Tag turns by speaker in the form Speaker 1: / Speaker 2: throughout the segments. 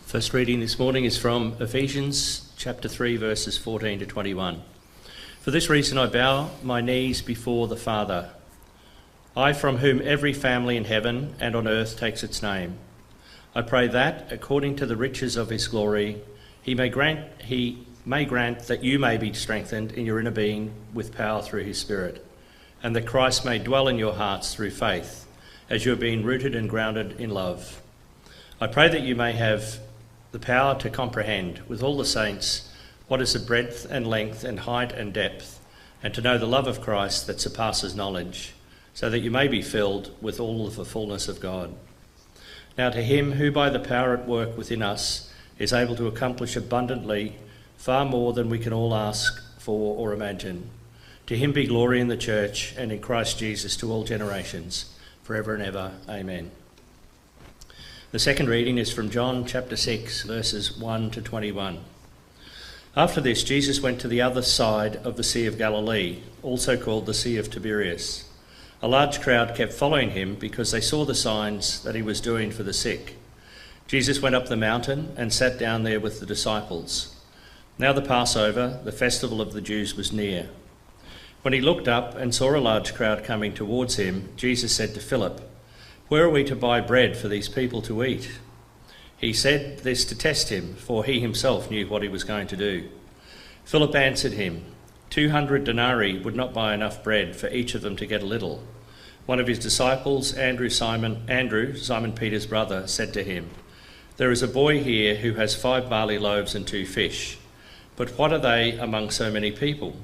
Speaker 1: First reading this morning is from Ephesians chapter 3, verses 14 to 21. For this reason I bow my knees before the Father, I from whom every family in heaven and on earth takes its name. I pray that, according to the riches of his glory, he may grant that you may be strengthened in your inner being with power through his Spirit, and that Christ may dwell in your hearts through faith, as you are being rooted and grounded in love. I pray that you may have the power to comprehend with all the saints what is the breadth and length and height and depth, and to know the love of Christ that surpasses knowledge, so that you may be filled with all of the fullness of God. Now to him who by the power at work within us is able to accomplish abundantly far more than we can all ask for or imagine, to him be glory in the church and in Christ Jesus to all generations, forever and ever. Amen. The second reading is from John chapter 6, verses 1 to 21. After this, Jesus went to the other side of the Sea of Galilee, also called the Sea of Tiberias. A large crowd kept following him because they saw the signs that he was doing for the sick. Jesus went up the mountain and sat down there with the disciples. Now the Passover, the festival of the Jews, was near. When he looked up and saw a large crowd coming towards him, Jesus said to Philip, "Where are we to buy bread for these people to eat?" He said this to test him, for he himself knew what he was going to do. Philip answered him, 200 denarii would not buy enough bread for each of them to get a little. One of his disciples, Andrew, Simon Peter's brother, said to him, "There is a boy here who has 5 barley loaves and 2 fish, but what are they among so many people?"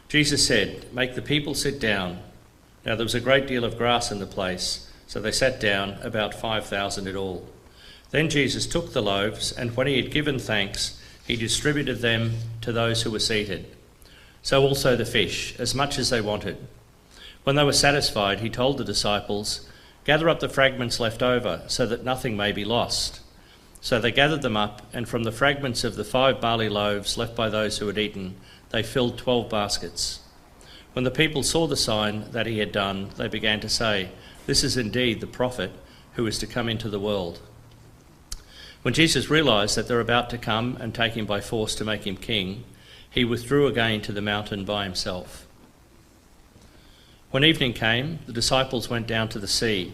Speaker 1: Jesus said, "Make the people sit down." Now there was a great deal of grass in the place, so they sat down, about 5,000 in all. Then Jesus took the loaves, and when he had given thanks, he distributed them to those who were seated. So also the fish, as much as they wanted. When they were satisfied, he told the disciples, "Gather up the fragments left over, so that nothing may be lost." So they gathered them up, and from the fragments of the 5 barley loaves left by those who had eaten, they filled 12 baskets. When the people saw the sign that he had done, they began to say, "This is indeed the prophet who is to come into the world." When Jesus realised that they were about to come and take him by force to make him king, he withdrew again to the mountain by himself. When evening came, the disciples went down to the sea,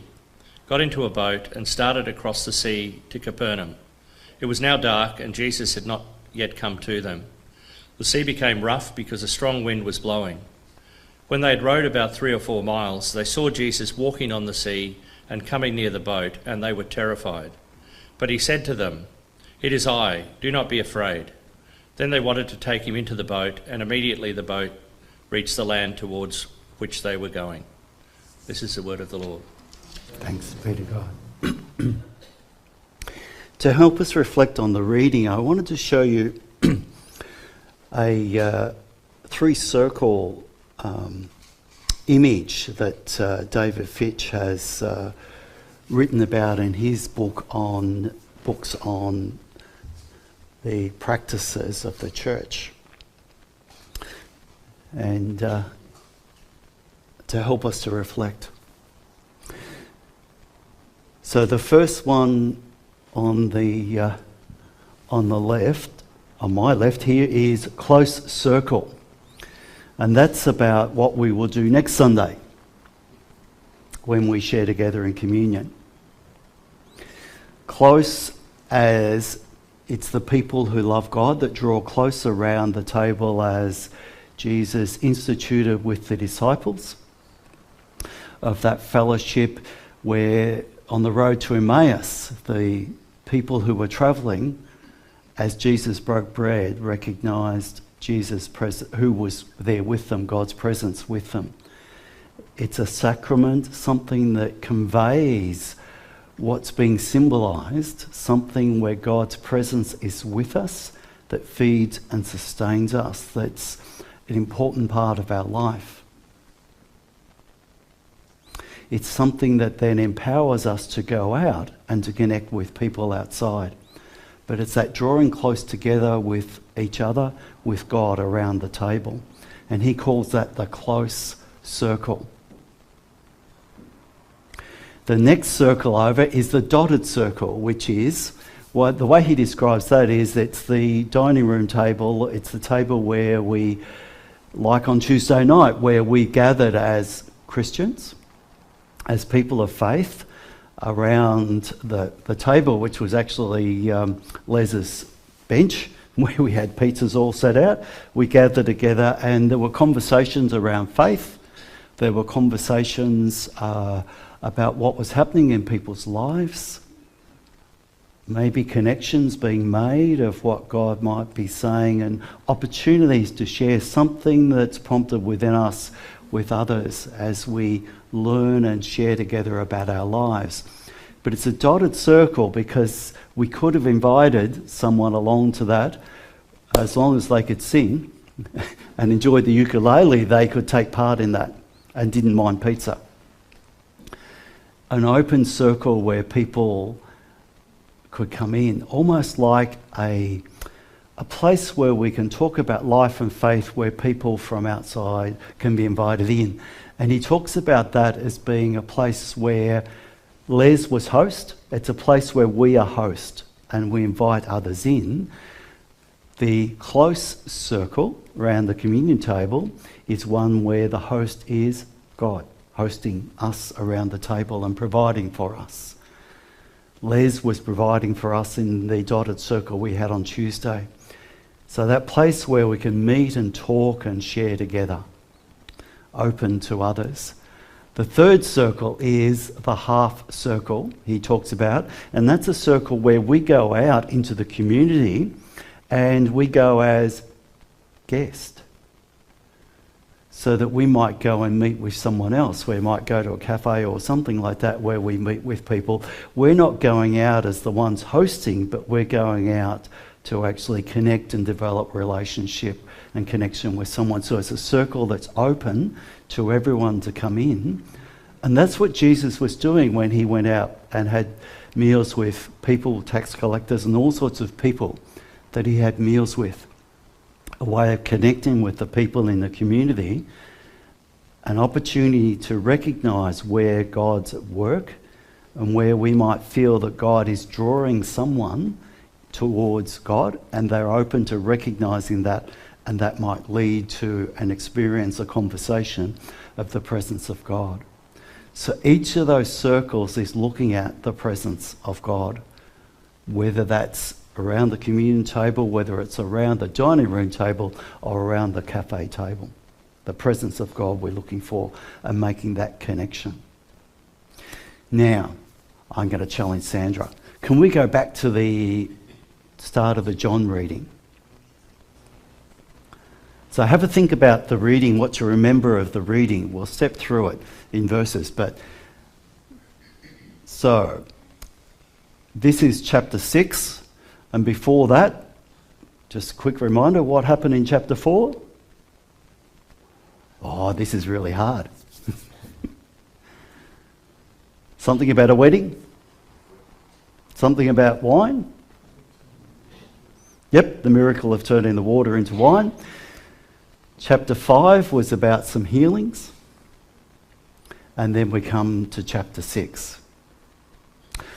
Speaker 1: got into a boat and started across the sea to Capernaum. It was now dark and Jesus had not yet come to them. The sea became rough because a strong wind was blowing. When they had rowed about 3 or 4 miles, they saw Jesus walking on the sea and coming near the boat, and they were terrified. But he said to them, "It is I, do not be afraid." Then they wanted to take him into the boat, and immediately the boat reached the land towards which they were going. This is the word of the Lord.
Speaker 2: Thanks be to God. To help us reflect on the reading, I wanted to show you a 3-circle image that David Fitch has written about in his books on the practices of the church, and to help us to reflect. So the first one on the left, on my left here, is close circle. And that's about what we will do next Sunday when we share together in communion. Close as it's the people who love God that draw close around the table as Jesus instituted with the disciples, of that fellowship where on the road to Emmaus, the people who were travelling, as Jesus broke bread, recognised Jesus who was there with them, God's presence with them. It's a sacrament, something that conveys what's being symbolised, something where God's presence is with us, that feeds and sustains us, that's an important part of our life. It's something that then empowers us to go out and to connect with people outside. But it's that drawing close together with each other, with God around the table. And he calls that the close circle. The next circle over is the dotted circle, which is Well, the way he describes that is it's the dining room table, it's the table where we, like on Tuesday night, where we gathered as Christians, as people of faith, around the table, which was actually Les's bench, where we had pizzas all set out. We gathered together and there were conversations around faith. There were conversations about what was happening in people's lives. Maybe connections being made of what God might be saying, and opportunities to share something that's prompted within us with others as we learn and share together about our lives. But it's a dotted circle because we could have invited someone along to that. As long as they could sing and enjoy the ukulele, they could take part in that and didn't mind pizza. An open circle where people could come in, almost like a place where we can talk about life and faith, where people from outside can be invited in. And he talks about that as being a place where Les was host. It's a place where we are host and we invite others in. The close circle around the communion table is one where the host is God, hosting us around the table and providing for us. Les was providing for us in the dotted circle we had on Tuesday. So that place where we can meet and talk and share together, open to others. The third circle is the half circle he talks about, and that's a circle where we go out into the community and we go as guests, so that we might go and meet with someone else. We might go to a cafe or something like that where we meet with people. We're not going out as the ones hosting, but we're going out to actually connect and develop relationship and connection with someone. So it's a circle that's open to everyone to come in. And that's what Jesus was doing when he went out and had meals with people, tax collectors and all sorts of people that he had meals with. A way of connecting with the people in the community, an opportunity to recognise where God's at work and where we might feel that God is drawing someone towards God, and they're open to recognising that, and that might lead to an experience, a conversation of the presence of God. So each of those circles is looking at the presence of God, whether that's around the communion table, whether it's around the dining room table or around the cafe table. The presence of God we're looking for and making that connection. Now, I'm going to challenge Sandra. Can we go back to the start of the John reading? So have a think about the reading, what you remember of the reading. We'll step through it in verses, but so this is chapter 6. And before that, just a quick reminder, what happened in chapter 4? Oh, this is really hard. Something about a wedding? Something about wine? Yep, the miracle of turning the water into wine. Chapter 5 was about some healings. And then we come to chapter 6.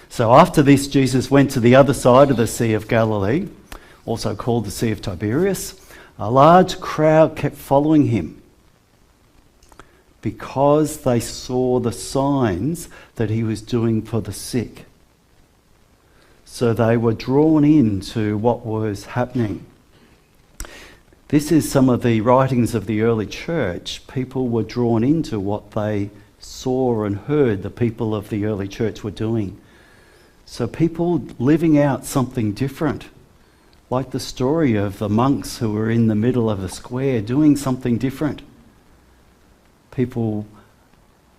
Speaker 2: So after this, Jesus went to the other side of the Sea of Galilee, also called the Sea of Tiberias. A large crowd kept following him because they saw the signs that he was doing for the sick. So they were drawn into what was happening. This is some of the writings of the early church. People were drawn into what they saw and heard the people of the early church were doing. So people living out something different, like the story of the monks who were in the middle of the square doing something different. People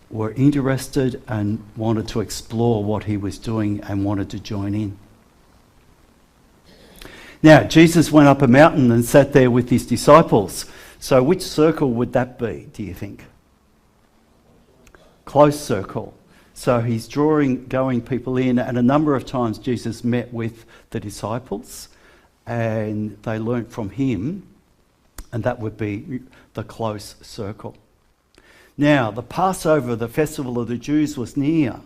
Speaker 2: were interested and wanted to explore what he was doing and wanted to join in. Now, Jesus went up a mountain and sat there with his disciples. So which circle would that be, do you think? Close circle. So he's going people in, and a number of times Jesus met with the disciples and they learnt from him, and that would be the close circle. Now, the Passover, the festival of the Jews, was near.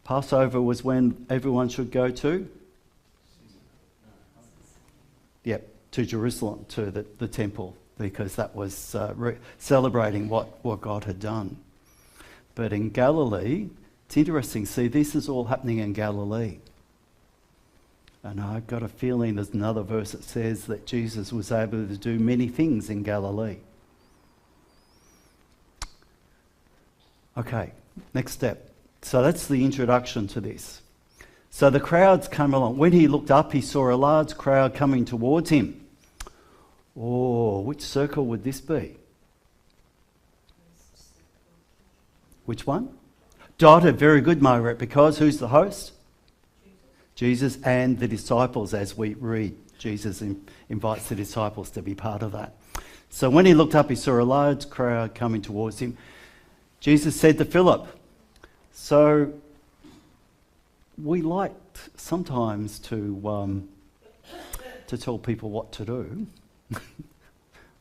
Speaker 2: Passover was when everyone should go to? Yep, to Jerusalem, to the temple, because that was celebrating what God had done. But in Galilee, it's interesting. See, this is all happening in Galilee. And I've got a feeling there's another verse that says that Jesus was able to do many things in Galilee. Okay, next step. So that's the introduction to this. So the crowds come along. When he looked up, he saw a large crowd coming towards him. Oh, which circle would this be? Which one? Dotted. Very good, Margaret. Because who's the host? Jesus and the disciples, as we read. Jesus invites the disciples to be part of that. So when he looked up, he saw a large crowd coming towards him. Jesus said to Philip, so we like sometimes to tell people what to do.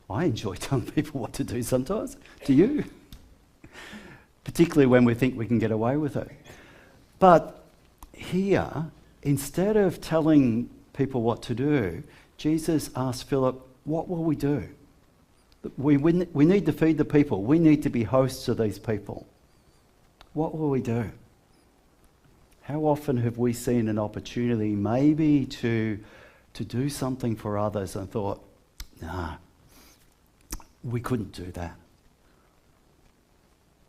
Speaker 2: I enjoy telling people what to do sometimes. Do you? Particularly when we think we can get away with it. But here, instead of telling people what to do, Jesus asked Philip, what will we do? We need to feed the people. We need to be hosts of these people. What will we do? How often have we seen an opportunity maybe to do something for others and thought, nah, we couldn't do that.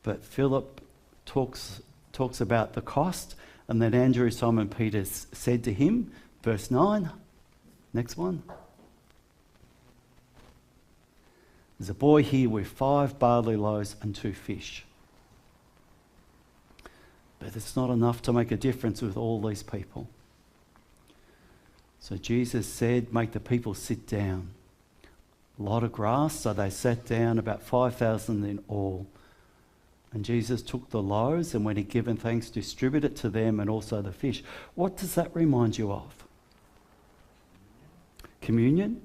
Speaker 2: But Philip talks about the cost, and then Andrew, Simon Peter said to him, verse 9, next one. There's a boy here with 5 barley loaves and 2 fish. But it's not enough to make a difference with all these people. So Jesus said, make the people sit down. A lot of grass, so they sat down, about 5,000 in all. And Jesus took the loaves and when he'd given thanks, distributed it to them and also the fish. What does that remind you of? Communion?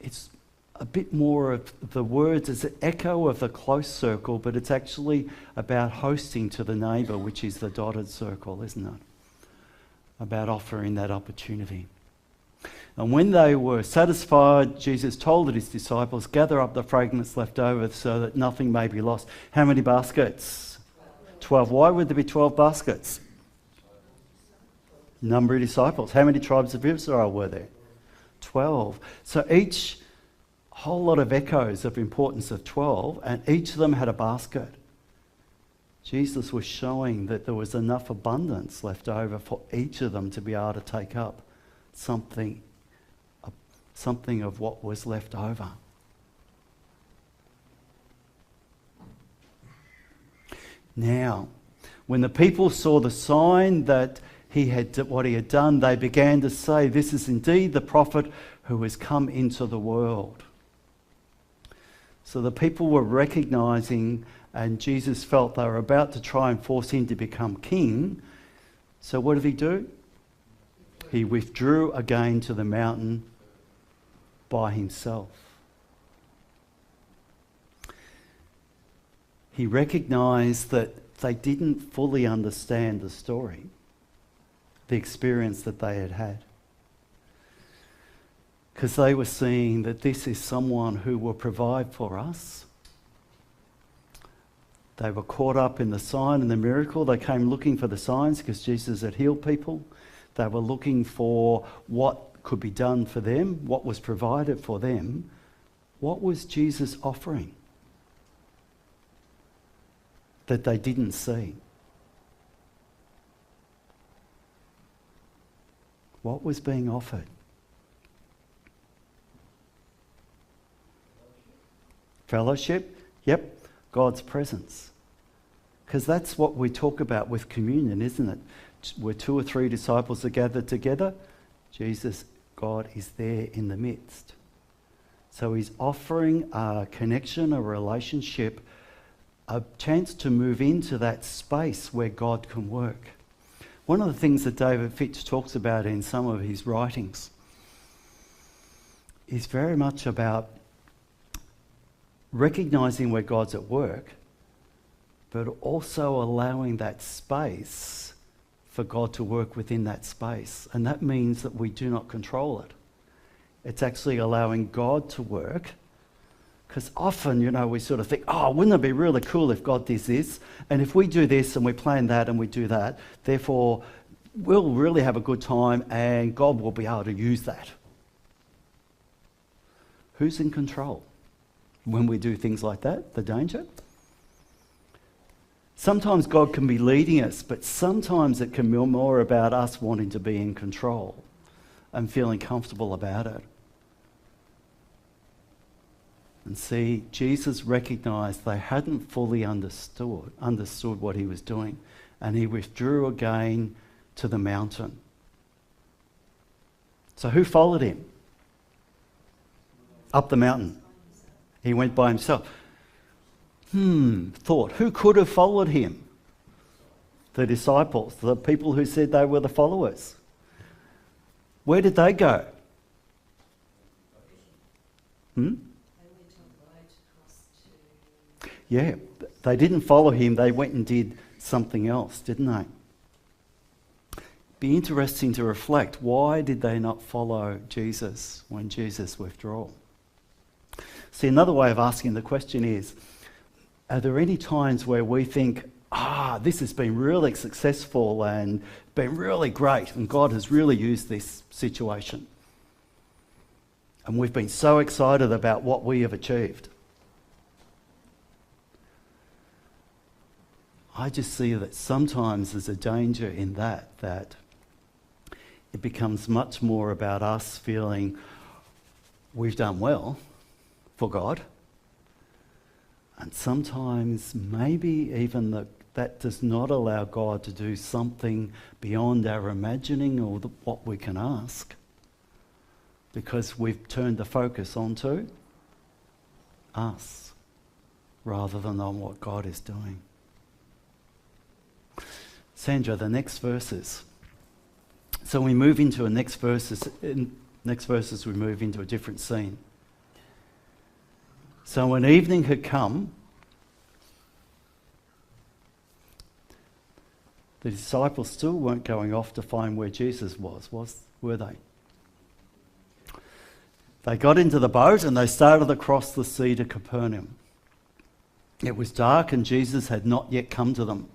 Speaker 2: It's a bit more of the words, it's an echo of the close circle, but it's actually about hosting to the neighbour, which is the dotted circle, isn't it? About offering that opportunity. And when they were satisfied, Jesus told his disciples, gather up the fragments left over so that nothing may be lost. How many baskets? 12. Why would there be 12 baskets? Number of disciples. How many tribes of Israel were there? 12. So each whole lot of echoes of importance of 12, and each of them had a basket. Jesus was showing that there was enough abundance left over for each of them to be able to take up something of what was left over. Now, when the people saw the sign that what he had done, they began to say, this is indeed the prophet who has come into the world. So the people were recognizing, and Jesus felt they were about to try and force him to become king. So what did he do? He withdrew again to the mountain by himself. He recognized that they didn't fully understand the story, the experience that they had had. Because they were seeing that this is someone who will provide for us. They were caught up in the sign and the miracle. They came looking for the signs because Jesus had healed people. They were looking for what could be done for them, what was provided for them. What was Jesus offering that they didn't see? What was being offered? Fellowship? Yep, God's presence. Because that's what we talk about with communion, isn't it? Where 2 or 3 disciples are gathered together, Jesus, God, is there in the midst. So he's offering a connection, a relationship, a chance to move into that space where God can work. One of the things that David Fitch talks about in some of his writings is very much about recognising where God's at work, but also allowing that space for God to work within that space. And that means that we do not control it. It's actually allowing God to work. Because often, we sort of think, oh, wouldn't it be really cool if God did this? And if we do this and we plan that and we do that, therefore we'll really have a good time and God will be able to use that. Who's in control when we do things like that? The danger? Sometimes God can be leading us, but sometimes it can be more about us wanting to be in control and feeling comfortable about it. And see, Jesus recognized they hadn't fully understood what he was doing, and he withdrew again to the mountain. So who followed him? Up the mountain. He went by himself. Thought, who could have followed him? The disciples, the people who said they were the followers. Where did they go? Yeah, they didn't follow him. They went and did something else, didn't they? Be interesting to reflect. Why did they not follow Jesus when Jesus withdrew? See, another way of asking the question is, are there any times where we think, this has been really successful and been really great and God has really used this situation? And we've been so excited about what we have achieved. I just see that sometimes there's a danger in that it becomes much more about us feeling we've done well for God. And sometimes maybe even that does not allow God to do something beyond our imagining or what we can ask, because we've turned the focus onto us rather than on what God is doing. Sandra, the next verses. So we move into the next verses. In next verses we move into a different scene. So when evening had come, the disciples still weren't going off to find where Jesus were they? They got into the boat and they started across the sea to Capernaum. It was dark and Jesus had not yet come to them.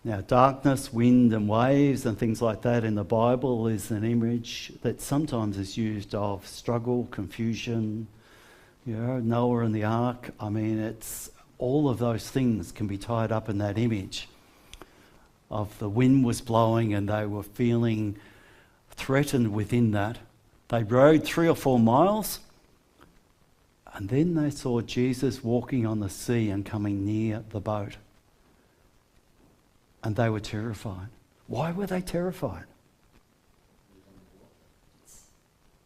Speaker 2: Now, darkness, wind and waves and things like that in the Bible is an image that sometimes is used of struggle, confusion, Noah and the ark. I mean, it's all of those things can be tied up in that image of the wind was blowing and they were feeling threatened within that. They rowed 3 or 4 miles and then they saw Jesus walking on the sea and coming near the boat. And they were terrified. Why were they terrified?
Speaker 3: It's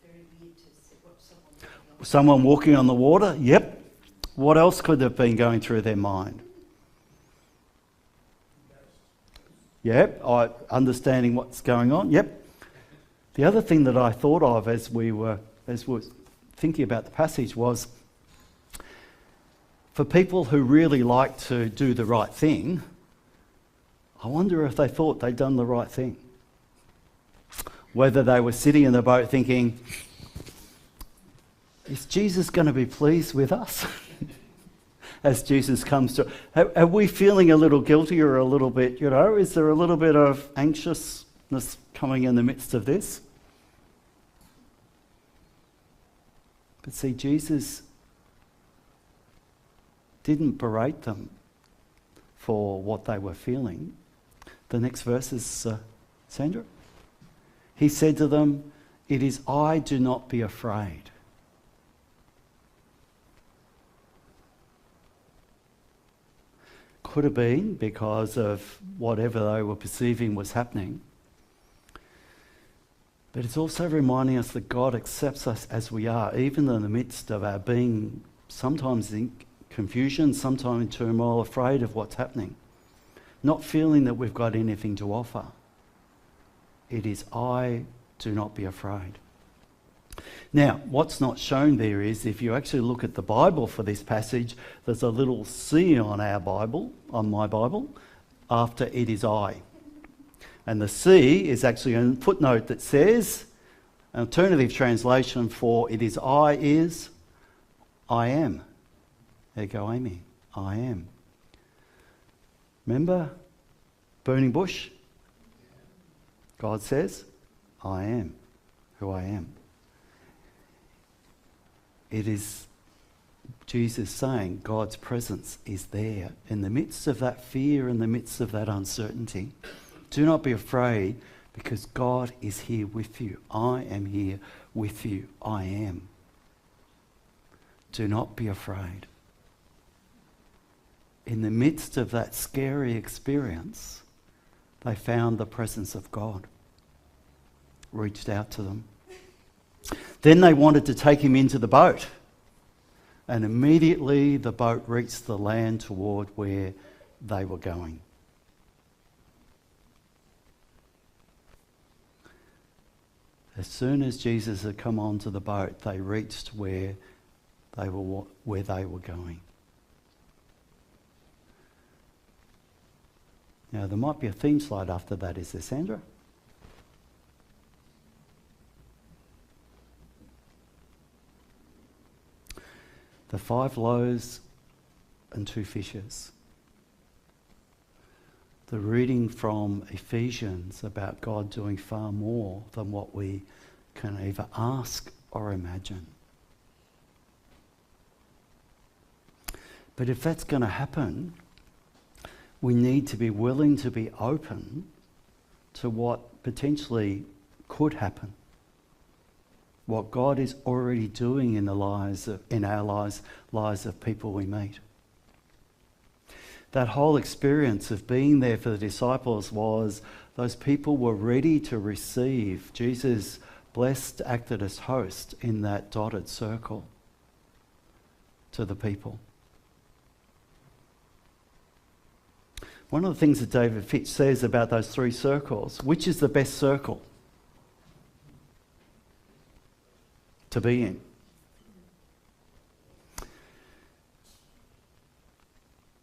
Speaker 3: very weird to see what
Speaker 2: someone walking on the water? Yep. What else could have been going through their mind? Yep. Understanding what's going on? Yep. The other thing that I thought of as we were thinking about the passage was, for people who really like to do the right thing, I wonder if they thought they'd done the right thing. Whether they were sitting in the boat thinking, is Jesus going to be pleased with us? As Jesus comes to... Are we feeling a little guilty or a little bit, is there a little bit of anxiousness coming in the midst of this? But see, Jesus didn't berate them for what they were feeling. The next verse is, Sandra. He said to them, "It is I, do not be afraid." Could have been because of whatever they were perceiving was happening. But it's also reminding us that God accepts us as we are, even in the midst of our being sometimes in confusion, sometimes in turmoil, afraid of what's happening. Not feeling that we've got anything to offer. It is I, do not be afraid. Now, what's not shown there is if you actually look at the Bible for this passage, there's a little C on our Bible, on my Bible, after it is I. And the C is actually a footnote that says, an alternative translation for it is I am. There you go, Amy. I am. Remember? Burning bush? God says, I am who I am. It is Jesus saying God's presence is there in the midst of that fear, in the midst of that uncertainty. Do not be afraid because God is here with you. I am here with you. I am. Do not be afraid. In the midst of that scary experience, they found the presence of God. Reached out to them. Then they wanted to take him into the boat. And immediately the boat reached the land toward where they were going. As soon as Jesus had come onto the boat, they reached where they were going. Now, there might be a theme slide after that. Is there, Sandra? The 5 loaves and 2 fishes. The reading from Ephesians about God doing far more than what we can either ask or imagine. But if that's going to happen, we need to be willing to be open to what potentially could happen. What God is already doing in our lives of people we meet. That whole experience of being there for the disciples was those people were ready to receive Jesus' blessed acted as host in that dotted circle to the people. One of the things that David Fitch says about those 3 circles, which is the best circle to be in?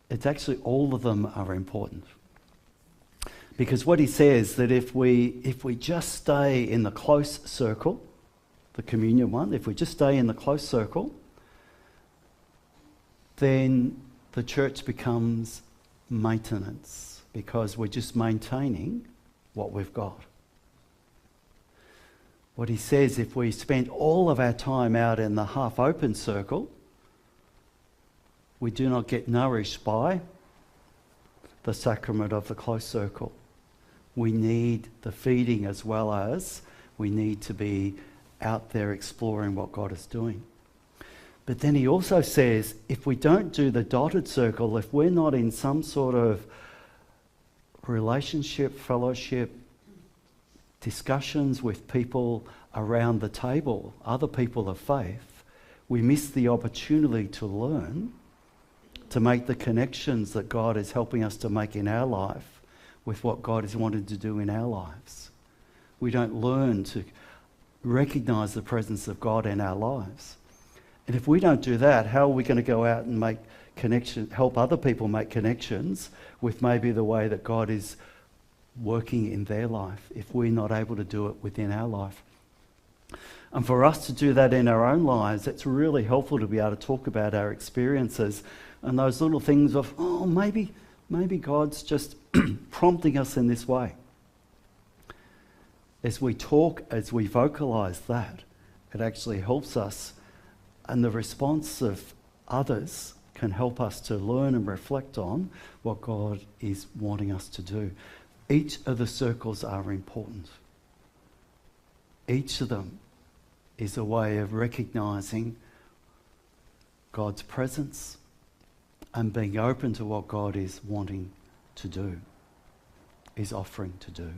Speaker 2: It's actually all of them are important. Because what he says that if we just stay in the close circle, the communion one, if we just stay in the close circle, then the church becomes maintenance because we're just maintaining what we've got. What he says, if we spend all of our time out in the half-open circle, we do not get nourished by the sacrament of the close circle. We need the feeding as well as we need to be out there exploring what God is doing. But then he also says, if we don't do the dotted circle, if we're not in some sort of relationship, fellowship, discussions with people around the table, other people of faith, we miss the opportunity to learn, to make the connections that God is helping us to make in our life with what God is wanting to do in our lives. We don't learn to recognise the presence of God in our lives. And if we don't do that, how are we going to go out and make connection, help other people make connections with maybe the way that God is working in their life if we're not able to do it within our life? And for us to do that in our own lives, it's really helpful to be able to talk about our experiences and those little things of, oh, maybe God's just prompting us in this way. As we talk, as we vocalise that, it actually helps us, and the response of others can help us to learn and reflect on what God is wanting us to do. Each of the circles are important. Each of them is a way of recognising God's presence and being open to what God is wanting to do, is offering to do.